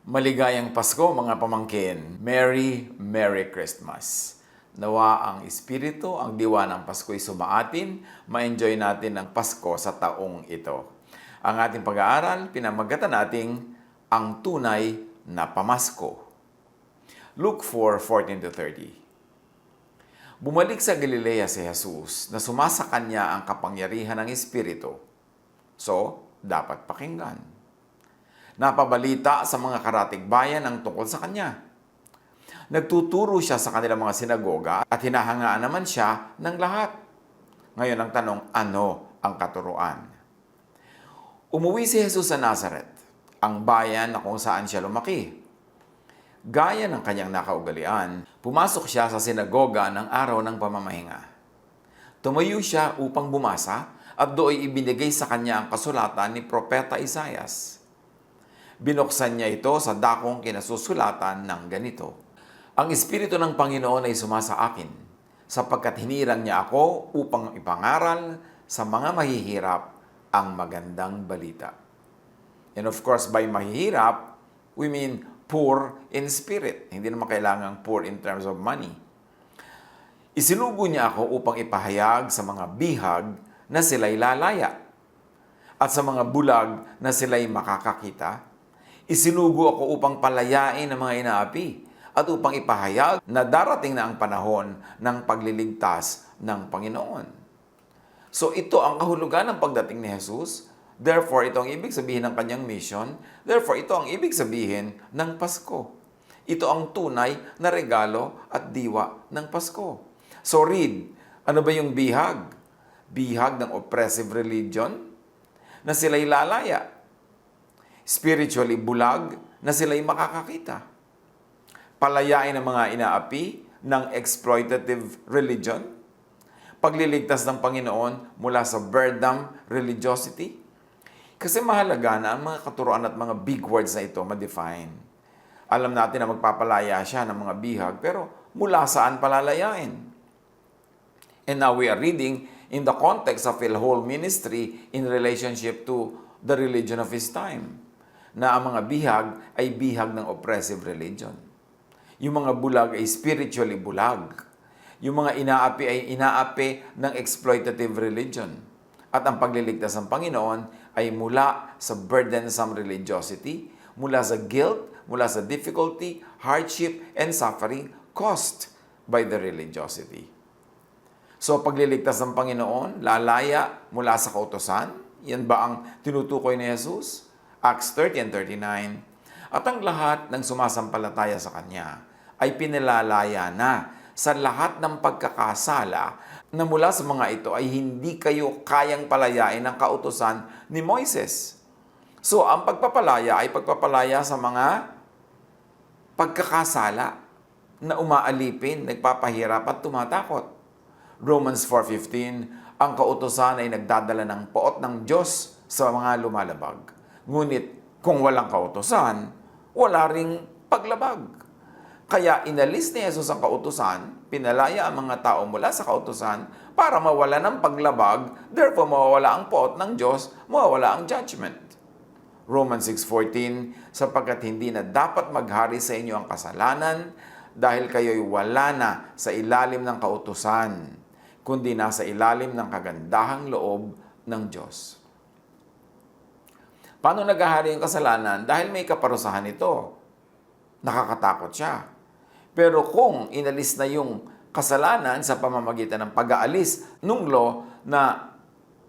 Maligayang Pasko mga pamangkin. Merry Christmas. Nawa ang Espiritu, ang diwa ng Pasko ay sumaatin, ma-enjoy natin ang Pasko sa taong ito. Ang ating pag-aaral, pinamagatan nating ang tunay na pamasko. Luke 4:14-30. Bumalik sa Galilea si Jesus na sumasa kanya ang kapangyarihan ng Espiritu. So, dapat pakinggan. Napabalita sa mga karatig bayan ang tungkol sa kanya. Nagtuturo siya sa kanilang mga sinagoga at hinahangaan naman siya ng lahat. Ngayon ang tanong, ano ang katuruan? Umuwi si Jesus sa Nazareth, ang bayan na kung saan siya lumaki. Gaya ng kanyang nakaugalian, pumasok siya sa sinagoga ng araw ng pamamahinga. Tumayo siya upang bumasa at doon ibinigay sa kanya ang kasulatan ni Propeta Isaias. Binuksan niya ito sa dakong kinasusulatan ng ganito. Ang Espiritu ng Panginoon ay sumasa akin, sapagkat hinirang niya ako upang ipangaral sa mga mahihirap ang magandang balita. And of course, by mahihirap, we mean poor in spirit. Hindi naman kailangang poor in terms of money. Isinugo niya ako upang ipahayag sa mga bihag na sila'y lalaya at sa mga bulag na sila'y makakakita. Isinugo ako upang palayain ang mga inaapi at upang ipahayag na darating na ang panahon ng pagliligtas ng Panginoon. So ito ang kahulugan ng pagdating ni Jesus. Therefore, ito ang ibig sabihin ng kanyang mission. Therefore, ito ang ibig sabihin ng Pasko. Ito ang tunay na regalo at diwa ng Pasko. So read, ano ba yung bihag? Bihag ng oppressive religion na sila'y lalaya. Spiritually bulag na sila'y makakakita. Palayain ang mga inaapi ng exploitative religion. Pagliligtas ng Panginoon mula sa beardam religiosity. Kasi mahalaga na ang mga katuroan at mga big words na ito ma-define. Alam natin na magpapalaya siya ng mga bihag, pero mula saan palalayain? And now we are reading in the context of a whole ministry in relationship to the religion of his time, na ang mga bihag ay bihag ng oppressive religion. Yung mga bulag ay spiritually bulag. Yung mga inaapi ay inaapi ng exploitative religion. At ang pagliligtas ng Panginoon ay mula sa burdensome religiosity, mula sa guilt, mula sa difficulty, hardship, and suffering caused by the religiosity. So pagliligtas ng Panginoon, lalaya mula sa kautusan, yan ba ang tinutukoy ni Jesus? Acts 30 and 39, at ang lahat ng sumasampalataya sa Kanya ay pinilalaya na sa lahat ng pagkakasala na mula sa mga ito ay hindi kayo kayang palayain ng kautusan ni Moises. So, ang pagpapalaya ay pagpapalaya sa mga pagkakasala na umaalipin, nagpapahirap at tumatakot. Romans 4:15, ang kautusan ay nagdadala ng poot ng Diyos sa mga lumalabag. Ngunit kung walang kautusan, wala ring paglabag. Kaya inalis ni Jesus ang kautusan, pinalaya ang mga tao mula sa kautusan para mawala ng paglabag, therefore mawawala ang poot ng Diyos, mawawala ang judgment. Romans 6:14, sapagkat hindi na dapat maghari sa inyo ang kasalanan dahil kayo'y wala na sa ilalim ng kautusan, kundi nasa ilalim ng kagandahang loob ng Diyos. Paano naghahari yung kasalanan? Dahil may kaparusahan ito. Nakakatakot siya. Pero kung inalis na yung kasalanan sa pamamagitan ng pag-aalis nung law na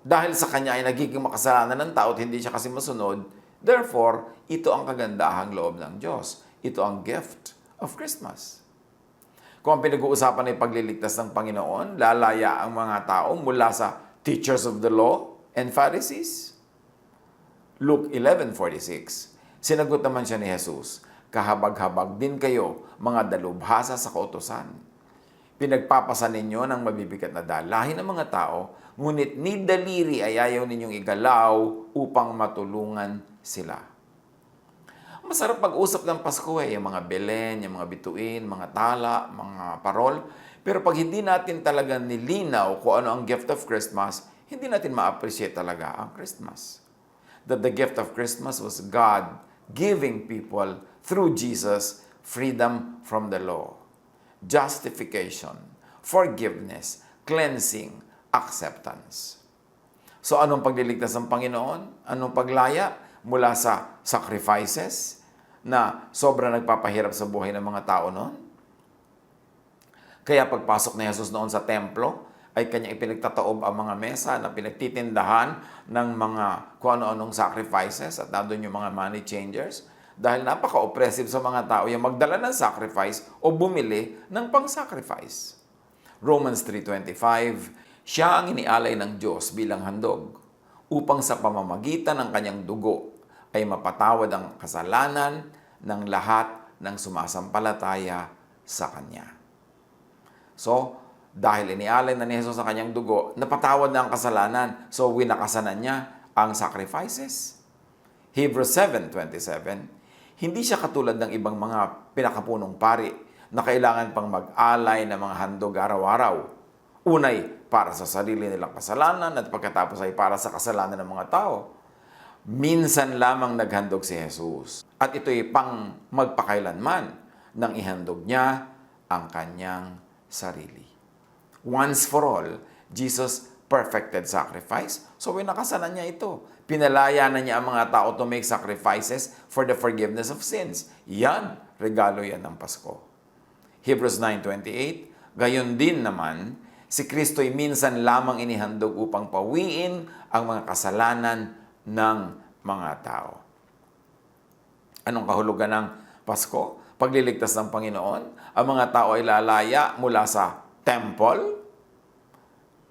dahil sa kanya ay nagiging makasalanan ng tao at hindi siya kasi masunod, therefore, ito ang kagandahang loob ng Diyos. Ito ang gift of Christmas. Kung ang pinag-uusapan ay pagliligtas ng Panginoon, lalaya ang mga tao mula sa teachers of the law and Pharisees. Luke 11:46, sinagot naman siya ni Jesus, kahabag-habag din kayo, mga dalubhasa sa kautusan. Pinagpapasan ninyo ng mabibigat na dalahin ng mga tao, ngunit ni daliri ay ayaw ninyong igalaw upang matulungan sila. Masarap pag-usap ng Pasko yung mga belen, yung mga bituin, mga tala, mga parol. Pero pag hindi natin talaga nilinaw kung ano ang gift of Christmas, hindi natin ma-appreciate talaga ang Christmas. That the gift of Christmas was God giving people through Jesus freedom from the law, justification, forgiveness, cleansing, acceptance. So anong pagliligtas ng Panginoon? Anong paglaya mula sa sacrifices na sobrang nagpapahirap sa buhay ng mga tao noon? Kaya pagpasok ni Jesus noon sa templo, ay kanyang ipinagtataob ang mga mesa na pinagtitindahan ng mga kung ano-anong sacrifices at nandun yung mga money changers dahil napaka-oppressive sa mga tao yung magdala ng sacrifice o bumili ng pang-sacrifice. Romans 3:25, siya ang inialay ng Diyos bilang handog upang sa pamamagitan ng kanyang dugo ay mapatawad ang kasalanan ng lahat ng sumasampalataya sa Kanya. So, dahil inialay na ni Jesus sa kanyang dugo, napatawad na ang kasalanan. So, winakasanan niya ang sacrifices. Hebrews 7:27, hindi siya katulad ng ibang mga pinakapunong pari na kailangan pang mag-alay ng mga handog araw-araw. Unay, para sa sarili nilang kasalanan at pagkatapos ay para sa kasalanan ng mga tao. Minsan lamang naghandog si Jesus. At ito'y pang magpakailanman nang ihandog niya ang kanyang sarili. Once for all, Jesus perfected sacrifice. So, winakasanan niya ito. Pinalaya na niya ang mga tao to make sacrifices for the forgiveness of sins. Yan, regalo yan ng Pasko. Hebrews 9:28, gayon din naman, si Kristo'y minsan lamang inihandog upang pawiin ang mga kasalanan ng mga tao. Anong kahulugan ng Pasko? Pagliligtas ng Panginoon, ang mga tao ay lalaya mula sa temple.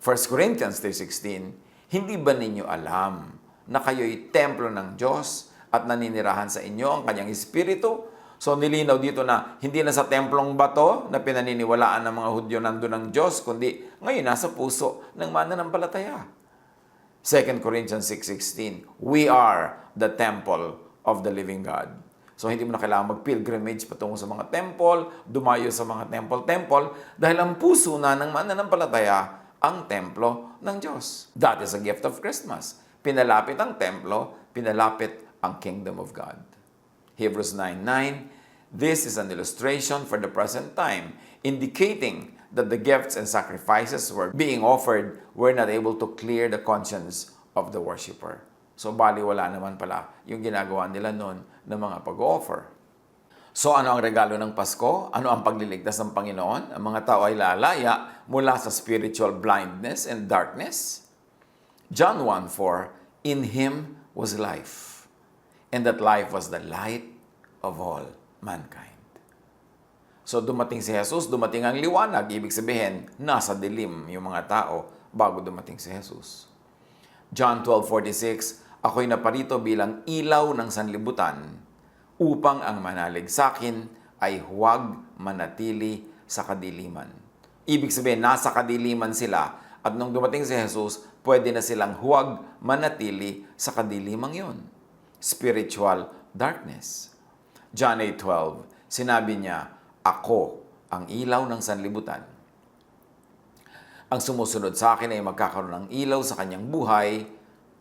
1 Corinthians 3:16, hindi ba ninyo alam na kayo'y templo ng Diyos at naninirahan sa inyo ang kanyang Espiritu? So nilinaw dito na hindi na sa templong bato na pinaniniwalaan ng mga Hudyo nandun ng Diyos, kundi ngayon nasa puso ng mananampalataya. 2 Corinthians 6:16, we are the temple of the living God. So hindi mo na kailangan mag-pilgrimage patungo sa mga temple, dumayo sa mga temple, dahil ang puso na ng mananampalataya ang templo ng Diyos. That is a gift of Christmas. Pinalapit ang templo, pinalapit ang kingdom of God. Hebrews 9:9, this is an illustration for the present time, indicating that the gifts and sacrifices were being offered were not able to clear the conscience of the worshiper. So, baliwala naman pala yung ginagawa nila noon ng mga pag-offer. So, ano ang regalo ng Pasko? Ano ang pagliligtas ng Panginoon? Ang mga tao ay lalaya mula sa spiritual blindness and darkness. John 1:4, in Him was life, and that life was the light of all mankind. So, dumating si Jesus, dumating ang liwanag. Ibig sabihin, nasa dilim yung mga tao bago dumating si Jesus. John 12:46, ako'y naparito bilang ilaw ng sanlibutan upang ang manalig sa akin ay huwag manatili sa kadiliman. Ibig sabihin, nasa kadiliman sila at nung dumating si Jesus, pwede na silang huwag manatili sa kadilimang yon. Spiritual darkness. John 8:12, sinabi niya, ako ang ilaw ng sanlibutan. Ang sumusunod sa akin ay magkakaroon ng ilaw sa kanyang buhay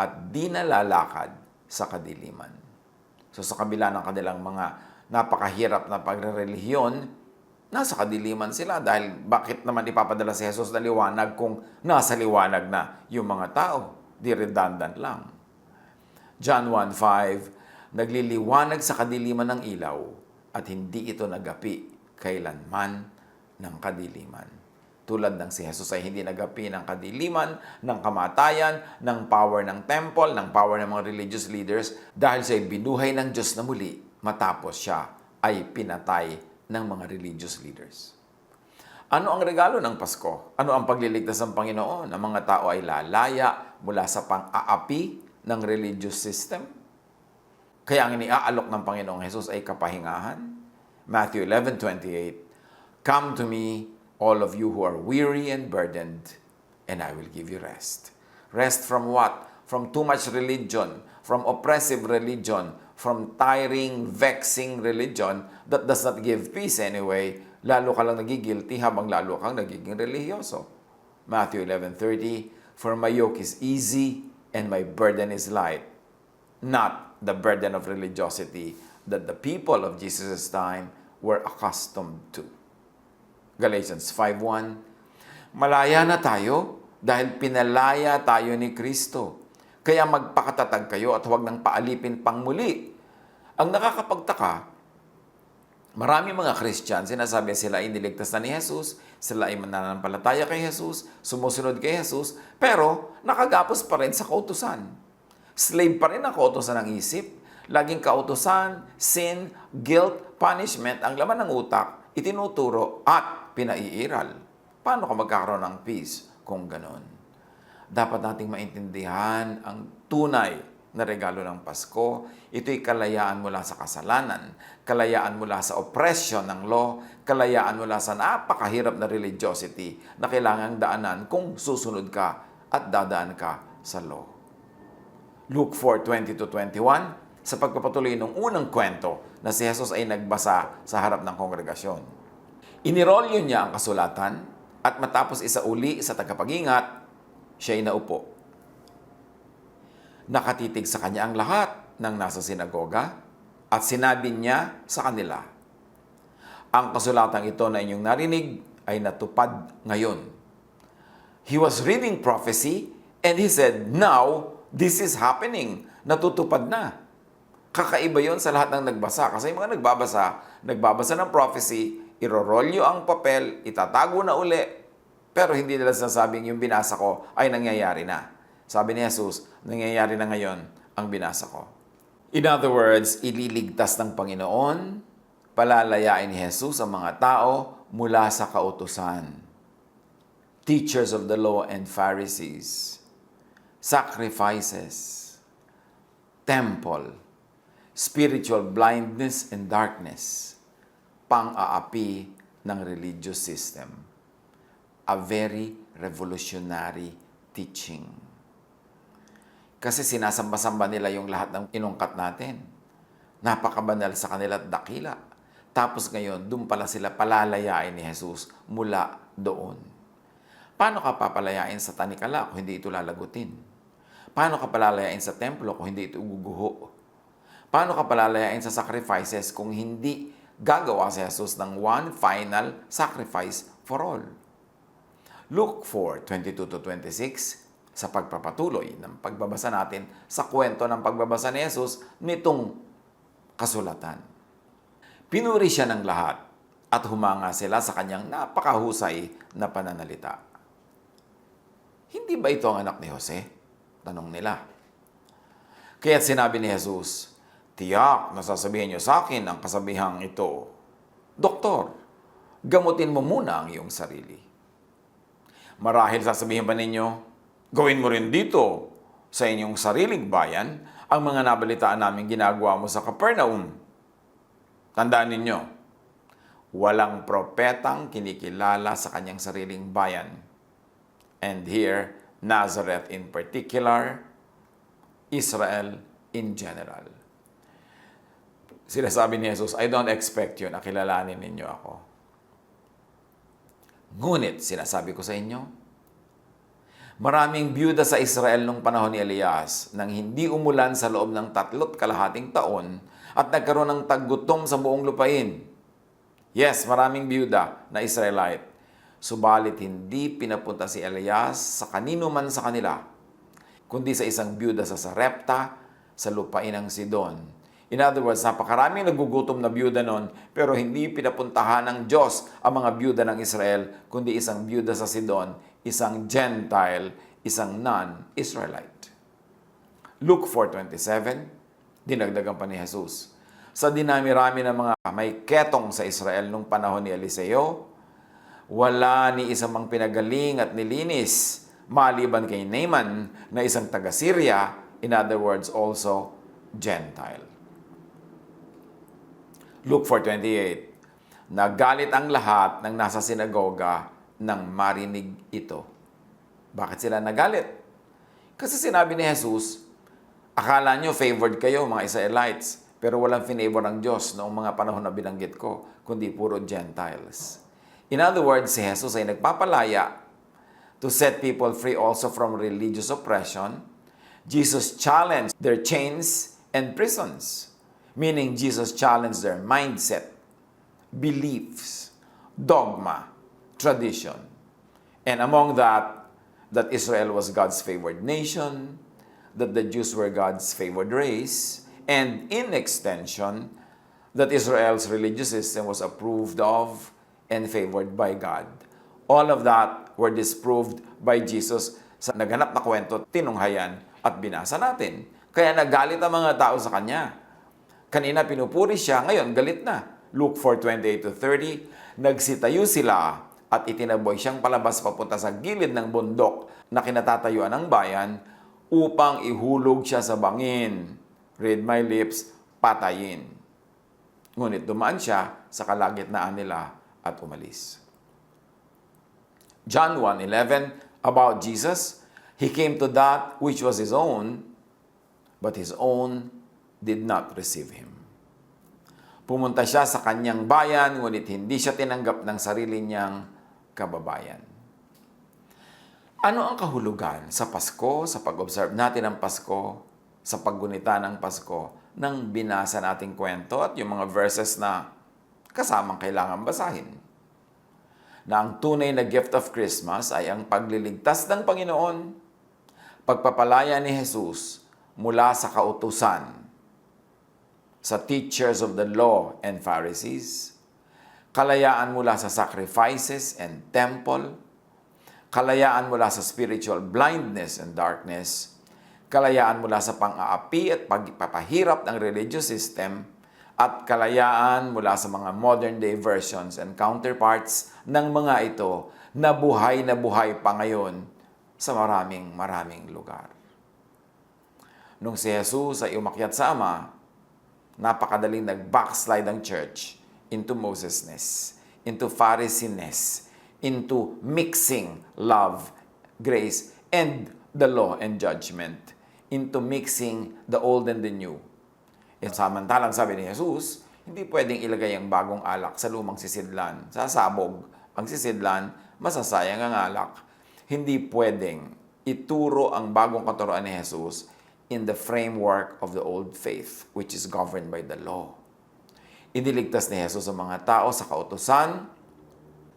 at di na lalakad sa kadiliman. So sa kabila ng kanilang mga napakahirap na pagrerelihiyon, nasa kadiliman sila dahil bakit naman ipapadala si Jesus na liwanag kung nasa liwanag na yung mga tao? Di redundant lang. John 1:5, nagliliwanag sa kadiliman ng ilaw at hindi ito nagapi kailanman ng kadiliman. Tulad ng si Jesus ay hindi nagapi ng kadiliman, ng kamatayan, ng power ng temple, ng power ng mga religious leaders dahil siya'y binuhay ng Diyos na muli matapos siya ay pinatay ng mga religious leaders. Ano ang regalo ng Pasko? Ano ang pagliligtas ng Panginoon? Ang mga tao ay lalaya mula sa pang-aapi ng religious system. Kaya ang iniaalok ng Panginoong Jesus ay kapahingahan. Matthew 11:28, come to me, all of you who are weary and burdened, and I will give you rest. Rest from what? From too much religion, from oppressive religion, from tiring, vexing religion that does not give peace anyway. Lalo ka lang nagigilty habang lalo kang nagiging relihiyoso. Matthew 11:30, for my yoke is easy and my burden is light. not the burden of religiosity that the people of Jesus' time were accustomed to. Galatians 5:1, malaya na tayo dahil pinalaya tayo ni Kristo. Kaya magpakatatag kayo at huwag nang paalipin pang muli. Ang nakakapagtaka, marami mga Christian, sinasabi sila ay niligtas na ni Jesus, sila ay mananampalataya kay Jesus, sumusunod kay Jesus, pero nakagapos pa rin sa kautusan. Slave pa rin ang kautusan ng isip. Laging kautusan, sin, guilt, punishment, ang laman ng utak, itinuturo at pinaiiral. Paano ka magkakaroon ng peace kung ganon? Dapat nating maintindihan ang tunay na regalo ng Pasko. Ito'y kalayaan mula sa kasalanan, kalayaan mula sa oppression ng law, kalayaan mula sa napakahirap na religiosity na kailangang daanan kung susunod ka at dadaan ka sa law. Luke 4:20-21, sa pagpapatuloy ng unang kwento na si Jesus ay nagbasa sa harap ng kongregasyon. Inirolyo niya ang kasulatan at matapos isauli sa tagapag-ingat, siya ay naupo. Nakatitig sa kanya ang lahat ng nasa sinagoga at sinabi niya sa kanila, ang kasulatang ito na inyong narinig ay natupad ngayon. He was reading prophecy and he said, now, this is happening. Natutupad na. Kakaiba yon sa lahat ng nagbasa. Kasi yung mga nagbabasa ng prophecy, irorolyo ang papel, itatago na uli, pero hindi nila sinasabing yung binasa ko ay nangyayari na. Sabi ni Jesus, nangyayari na ngayon ang binasa ko. In other words, ililigtas ng Panginoon, palalayain ni Jesus ang mga tao mula sa kautusan. Teachers of the law and Pharisees, sacrifices, temple, spiritual blindness and darkness, pang-aapi ng religious system. A very revolutionary teaching. Kasi sinasamba-samba nila yung lahat ng inungkat natin. Napakabanal sa kanila at dakila. Tapos ngayon, doon pala sila palalayain ni Jesus mula doon. Paano ka papalayain sa tanikala kung hindi ito lalagutin? Paano ka palalayain sa templo kung hindi ito uguguho? Paano ka palalayain sa sacrifices kung hindi gagawa si Jesus ng one final sacrifice for all? Luke 4:22-26, sa pagpapatuloy ng pagbabasa natin sa kwento ng pagbabasa ni Jesus nitong kasulatan. Pinuri siya ng lahat at humanga sila sa kanyang napakahusay na pananalita. Hindi ba ito ang anak ni Jose? Tanong nila. Kaya't sinabi ni Jesus, tiyak na sasabihin niyo sa akin ang kasabihang ito, Doktor, gamutin mo muna ang iyong sarili. Marahil sasabihin ba ninyo, gawin mo rin dito sa inyong sariling bayan ang mga nabalitaan namin ginagawa mo sa Capernaum. Tandaan ninyo, walang propetang kinikilala sa kanyang sariling bayan. And here, Nazareth in particular, Israel in general. Sila sabi ni Jesus, I don't expect you na kilalanin ninyo ako. Ngunit, sinasabi ko sa inyo, maraming byuda sa Israel nung panahon ni Elias nang hindi umulan sa loob ng 3.5 taon at nagkaroon ng taggutom sa buong lupain. Yes, maraming byuda na Israelite. Subalit hindi pinapunta si Elias sa kanino man sa kanila, kundi sa isang byuda sa Sarepta, sa lupain ng Sidon. In other words, napakaraming nagugutom na byuda noon, pero hindi pinapuntahan ng Diyos ang mga byuda ng Israel, kundi isang byuda sa Sidon, isang Gentile, isang non-Israelite. Luke 4:27, dinagdagan pa ni Jesus. Sa dinami-rami ng mga may ketong sa Israel nung panahon ni Eliseo, wala ni isang mang pinagaling at nilinis, maliban kay Naaman na isang taga-Syria, in other words, also Gentile. Luke 4:28, nagalit ang lahat ng nasa sinagoga nang marinig ito. Bakit sila nagalit? Kasi sinabi ni Jesus, akala nyo favored kayo mga Israelites, pero walang finavor ng Diyos noong mga panahon na binanggit ko, kundi puro Gentiles. In other words, si Jesus ay nagpapalaya to set people free also from religious oppression. Jesus challenged their chains and prisons. Meaning Jesus challenged their mindset, beliefs, dogma, tradition. And among that Israel was God's favored nation, that the Jews were God's favored race, and in extension, that Israel's religious system was approved of and favored by God. All of that were disproved by Jesus sa naganap na kwento, tinunghayan at binasa natin. Kaya nagalit ang mga tao sa Kanya. Kanina pinupuri siya, ngayon galit na. Luke 4:28-30, nagsitayo sila at itinaboy siyang palabas papunta sa gilid ng bundok na kinatatayuan ng bayan upang ihulog siya sa bangin. Read my lips, patayin. Ngunit dumaan siya sa kalagitnaan nila at umalis. John 1:11, about Jesus, He came to that which was His own, but His own did not receive Him. Pumunta siya sa kanyang bayan, ngunit hindi siya tinanggap ng sarili niyang kababayan. Ano ang kahulugan sa Pasko, sa pag-observe natin ng Pasko, sa paggunita ng Pasko, nang binasa nating kwento at yung mga verses na kasamang kailangan basahin? Na ang tunay na gift of Christmas ay ang pagliligtas ng Panginoon, pagpapalaya ni Jesus mula sa kautusan, sa teachers of the law and Pharisees, kalayaan mula sa sacrifices and temple, kalayaan mula sa spiritual blindness and darkness, kalayaan mula sa pang-aapi at pagpapahirap ng religious system, at kalayaan mula sa mga modern-day versions and counterparts ng mga ito na buhay pa ngayon sa maraming lugar. Nung si Jesus ay umakyat sa Ama, napakadaling nag-backslide ang church into Mosesness, into Pharisiness, into mixing love, grace, and the law and judgment, into mixing the old and the new. E samantalang sabi ni Jesus, hindi pwedeng ilagay ang bagong alak sa lumang sisidlan. Sasabog ang sisidlan, masasayang ang alak. Hindi pwedeng ituro ang bagong katuroan ni Jesus in the framework of the old faith, which is governed by the law. Iniligtas ni Jesus ang mga tao sa kautusan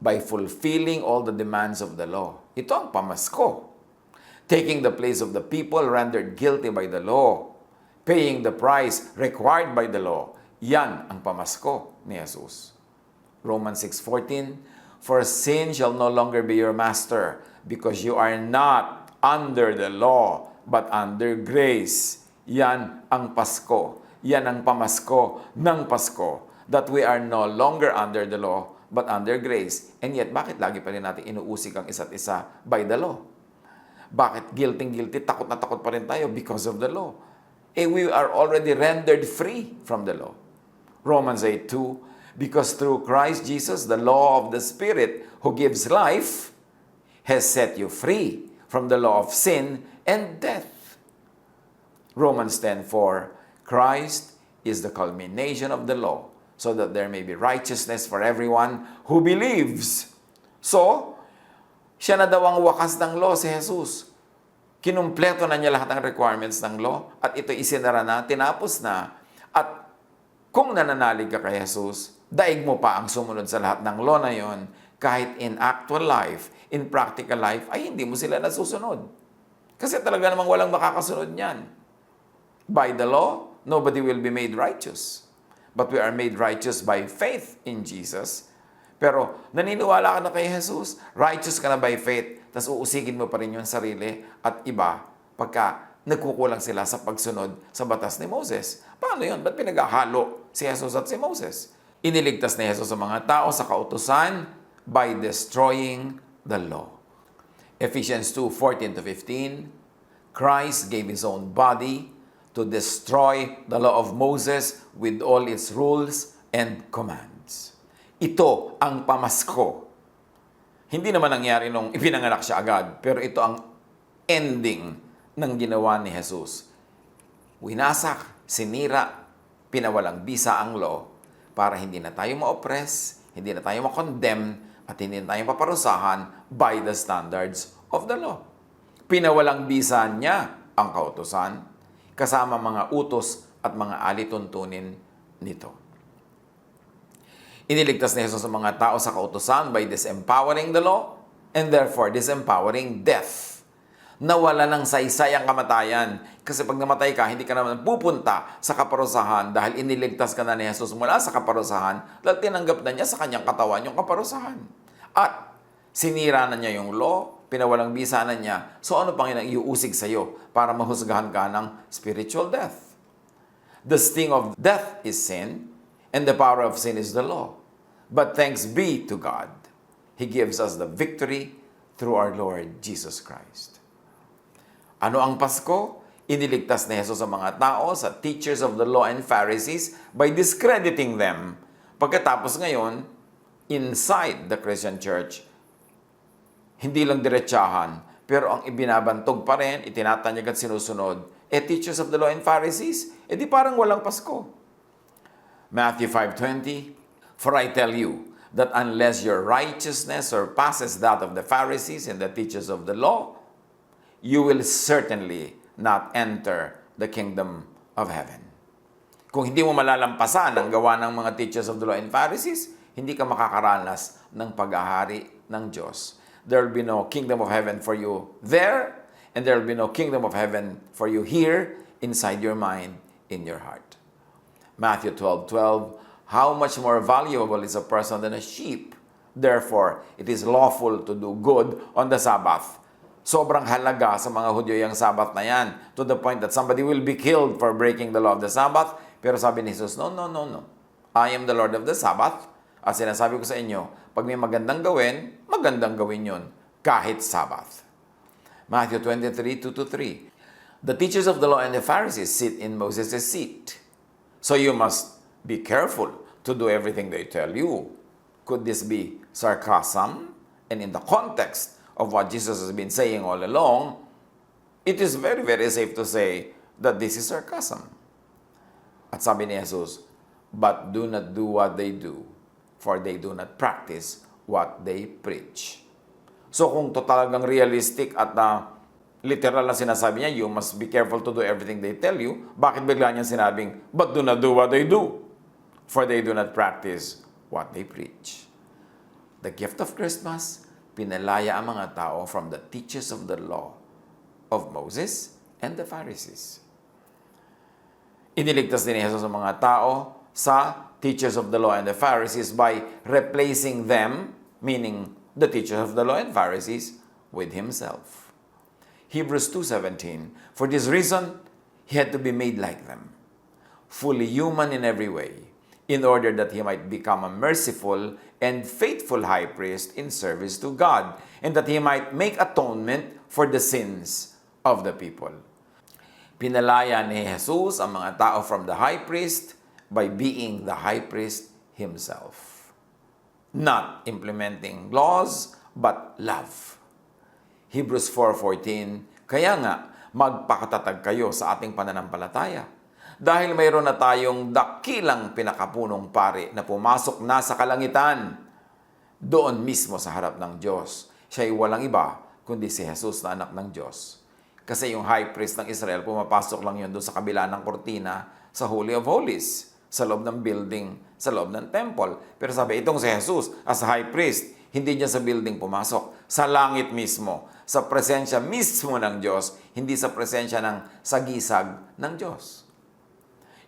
by fulfilling all the demands of the law. Ito ang pamasko. Taking the place of the people rendered guilty by the law, paying the price required by the law. Yan ang pamasko ni Jesus. Romans 6:14, for sin shall no longer be your master, because you are not under the law, but under grace. Yan ang Pasko. Yan ang pamasko ng Pasko. That we are no longer under the law, but under grace. And yet, bakit lagi pa rin natin inuusig ang isa't isa by the law? Bakit guilty, takot na takot pa rin tayo? Because of the law. We are already rendered free from the law. Romans 8:2, because through Christ Jesus, the law of the Spirit who gives life has set you free from the law of sin and death. Romans 10:4, Christ is the culmination of the law, so that there may be righteousness for everyone who believes. So, siya na daw ang wakas ng law, si Jesus. Kinumpleto na niya lahat ng requirements ng law at ito isinara na, tinapos na. At kung nananalig ka kay Jesus, daig mo pa ang sumunod sa lahat ng law na yon, kahit in actual life, in practical life, ay hindi mo sila nasusunod. Kasi talaga namang walang makakasunod niyan. By the law, nobody will be made righteous. But we are made righteous by faith in Jesus. Pero naniniwala ka na kay Jesus, righteous ka na by faith, tapos uusigin mo pa rin yung sarili at iba pagka nagkukulang sila sa pagsunod sa batas ni Moses. Paano yun? Ba't pinaghahalo si Jesus at si Moses? Iniligtas ni Jesus ang mga tao sa kautusan by destroying the law. Ephesians 2:14-15, Christ gave His own body to destroy the law of Moses with all its rules and commands. Ito ang pamasko. Hindi naman nangyari nung ipinanganak siya agad, pero ito ang ending ng ginawa ni Jesus. Winasak, sinira, pinawalang bisa ang law para hindi na tayo ma-oppress, hindi na tayo ma-condemn, at hindi na tayo paparusahan by the standards of the law. Pinawalang bisa niya ang kautusan, kasama mga utos at mga alituntunin nito. Iniligtas ni Jesus ang mga tao sa kautusan by disempowering the law and therefore disempowering death. Nawala ng saysay ang kamatayan. Kasi pag namatay ka, hindi ka naman pupunta sa kaparusahan dahil iniligtas ka na ni Jesus mula sa kaparusahan dahil tinanggap na niya sa kanyang katawan yung kaparusahan. At sinira na niya yung law, pinawalang bisa na niya. So ano pang iuusig sa iyo para mahusgahan ka ng spiritual death? The sting of death is sin, and the power of sin is the law. But thanks be to God, He gives us the victory through our Lord Jesus Christ. Ano ang Pasko? Iniligtas ni Jesus ang mga tao sa teachers of the law and Pharisees by discrediting them. Pagkatapos ngayon, inside the Christian church, hindi lang diretsahan, pero ang ibinabantog pa rin, itinatanyag at sinusunod, teachers of the law and Pharisees, di parang walang Pasko. Matthew 5:20, "For I tell you, that unless your righteousness surpasses that of the Pharisees and the teachers of the law, you will certainly not enter the kingdom of heaven." Kung hindi mo malalampasan ang gawa ng mga teachers of the law and Pharisees, hindi ka makakaranas ng pag-ahari ng Diyos. There will be no kingdom of heaven for you there, and there will be no kingdom of heaven for you here, inside your mind, in your heart. Matthew 12:12, "How much more valuable is a person than a sheep? Therefore, it is lawful to do good on the Sabbath." Sobrang halaga sa mga Hudyo yung Sabbath na yan, to the point that somebody will be killed for breaking the law of the Sabbath. Pero sabi ni Jesus, no. I am the Lord of the Sabbath. At sinasabi ko sa inyo, pag may magandang gawin yun, kahit Sabbath. Matthew 23:2-3, "The teachers of the law and the Pharisees sit in Moses' seat. So you must be careful to do everything they tell you." Could this be sarcasm? And in the context of what Jesus has been saying all along, it is very, very safe to say that this is sarcasm. At sabi ni Jesus, "But do not do what they do, for they do not practice what they preach." So kung talagang realistic at literal na sinasabi niya, you must be careful to do everything they tell you, bakit bigla niya sinabing, "But do not do what they do, for they do not practice what they preach"? The gift of Christmas, pinalaya ang mga tao from the teachers of the law of Moses and the Pharisees. Iniligtas din ni Jesus ang mga tao sa teachers of the law and the Pharisees by replacing them, meaning the teachers of the law and Pharisees, with Himself. Hebrews 2:17, "For this reason, He had to be made like them, fully human in every way, in order that He might become a merciful and faithful high priest in service to God, and that He might make atonement for the sins of the people." Pinalaya ni Jesus ang mga tao from the high priest by being the high priest Himself. Not implementing laws, but love. Hebrews 4:14, "Kaya nga, magpakatatag kayo sa ating pananampalataya, dahil mayroon na tayong dakilang pinakapunong pari na pumasok na sa kalangitan, doon mismo sa harap ng Diyos. Siya ay walang iba, kundi si Jesus na anak ng Diyos." Kasi yung high priest ng Israel, pumapasok lang yun doon sa kabila ng kortina sa Holy of Holies, sa loob ng building, sa loob ng temple. Pero sabi, itong si Jesus, as high priest, hindi niya sa building pumasok, sa langit mismo, sa presensya mismo ng Diyos, hindi sa presensya ng sagisag ng Diyos.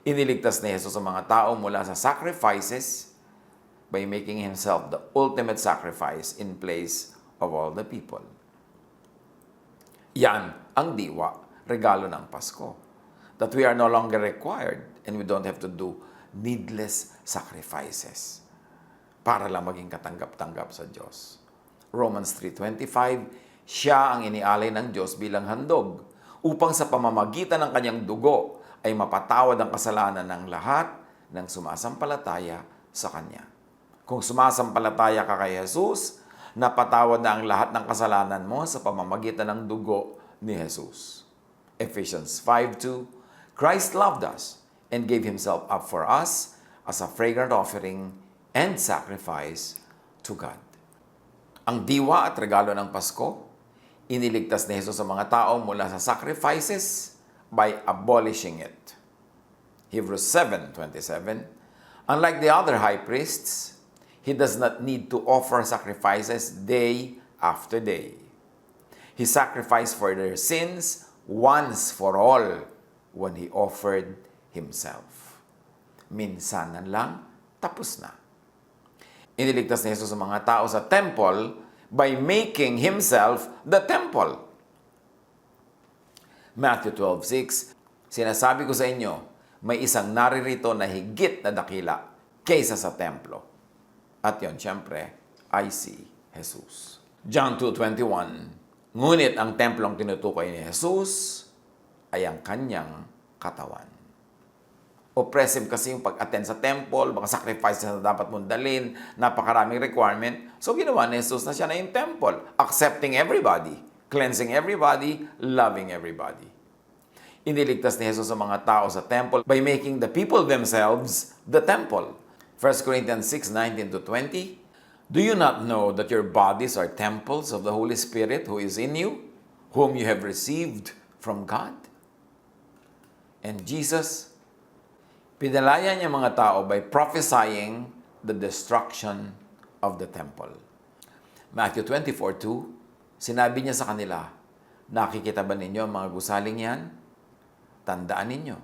Iniligtas ni Jesus ang mga tao mula sa sacrifices by making Himself the ultimate sacrifice in place of all the people. Yan ang diwa, regalo ng Pasko. That we are no longer required and we don't have to do needless sacrifices para lang maging katanggap-tanggap sa Diyos. Romans 3:25, "Siya ang inialay ng Diyos bilang handog upang sa pamamagitan ng kanyang dugo ay mapatawad ang kasalanan ng lahat ng sumasampalataya sa Kanya." Kung sumasampalataya ka kay Jesus, napatawad na ang lahat ng kasalanan mo sa pamamagitan ng dugo ni Jesus. Ephesians 5:2, "Christ loved us and gave Himself up for us as a fragrant offering and sacrifice to God." Ang diwa at regalo ng Pasko, iniligtas ni Jesus sa mga tao mula sa sacrifices by abolishing it. Hebrews 7:27. Unlike the other high priests, he does not need to offer sacrifices day after day. He sacrificed for their sins once for all when he offered himself. Minsanan lang, tapos na. Iniligtas ni Jesus ang mga tao sa temple by making himself the temple. Matthew 12:6, sinasabi ko sa inyo, may isang naririto na higit na dakila kaysa sa templo. At yon, siyempre, ay si Jesus. John 2:21, ngunit ang templong tinutukoy ni Jesus ay ang kanyang katawan. Oppressive kasi yung pag-attend sa temple, mga sacrifices na dapat mong dalhin, napakaraming requirement. So ginawa ni Jesus na siya na yung temple, accepting everybody, cleansing everybody, loving everybody. Iniligtas ni Jesus sa mga tao sa temple by making the people themselves the temple. 1 Corinthians 6:19-20, do you not know that your bodies are temples of the Holy Spirit who is in you, whom you have received from God? And Jesus, pinalaya niya mga tao by prophesying the destruction of the temple. Matthew 24:2, sinabi niya sa kanila, nakikita ba ninyo ang mga gusaling yan? Tandaan ninyo,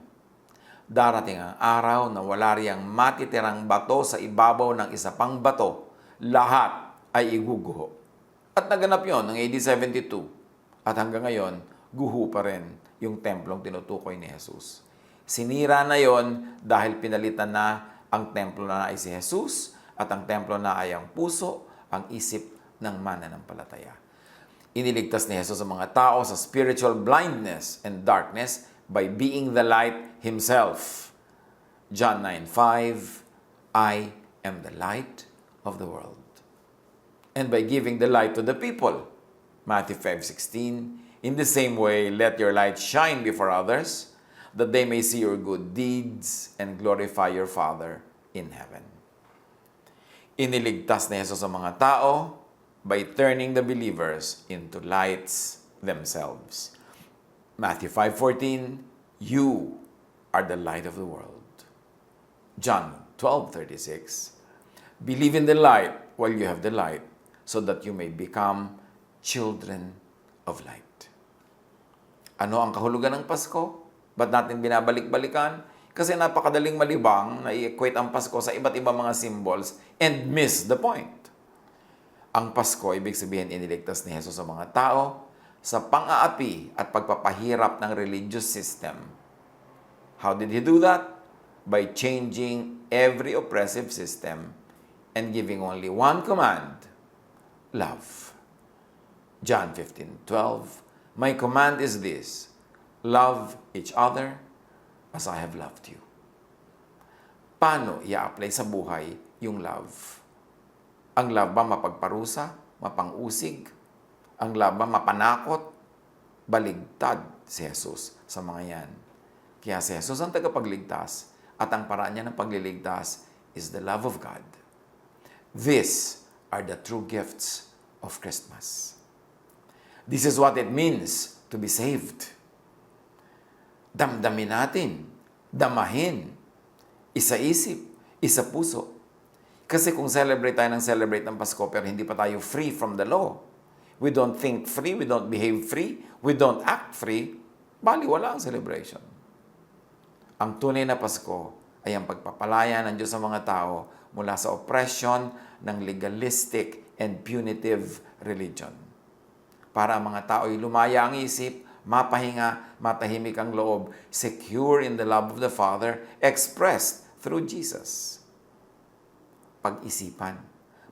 darating ang araw na wala riyang matitirang bato sa ibabaw ng isa pang bato, lahat ay iguguho. At naganap yon ng AD 72. At hanggang ngayon, guho pa rin yung templong tinutukoy ni Jesus. Sinira na yon dahil pinalitan na ang templo na ay si Jesus at ang templo na ay ang puso, ang isip ng mananampalataya. Iniligtas ni Jesus ang mga tao sa spiritual blindness and darkness by being the light himself. John 9:5, I am the light of the world. And by giving the light to the people. Matthew 5:16, in the same way, let your light shine before others, that they may see your good deeds and glorify your Father in heaven. Iniligtas ni Jesus ang mga tao by turning the believers into lights themselves. Matthew 5:14, you are the light of the world. John 12:36, believe in the light while you have the light, so that you may become children of light. Ano ang kahulugan ng Pasko? Ba't natin binabalik-balikan? Kasi napakadaling malibang na i-equate ang Pasko sa iba't ibang mga symbols and miss the point. Ang Pasko, ibig sabihin, iniligtas ni Jesus sa mga tao sa pang-aapi at pagpapahirap ng religious system. How did he do that? By changing every oppressive system and giving only one command, love. John 15:12, my command is this, love each other as I have loved you. Paano i-apply sa buhay yung love? Ang love ba mapagparusa, mapang-usig? Ang love ba mapanakot? Baligtad si Jesus sa mga yan. Kaya si Jesus ang tagapagligtas at ang paraan niya ng pagliligtas is the love of God. These are the true gifts of Christmas. This is what it means to be saved. Damdamin natin, damahin, isa-isip, isa-puso. Kasi kung celebrate tayo ng Pasko pero hindi pa tayo free from the law, we don't think free, we don't behave free, we don't act free, baliwala ang celebration. Ang tunay na Pasko ay ang pagpapalaya ng Diyos sa mga tao mula sa oppression ng legalistic and punitive religion. Para ang mga tao ay lumaya ang isip, mapahinga, matahimik ang loob, secure in the love of the Father, expressed through Jesus. Pag-isipan,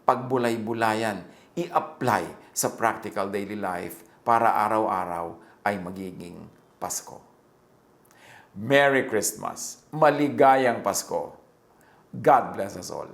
pagbulay-bulayan, i-apply sa practical daily life para araw-araw ay magiging Pasko. Merry Christmas! Maligayang Pasko! God bless us all!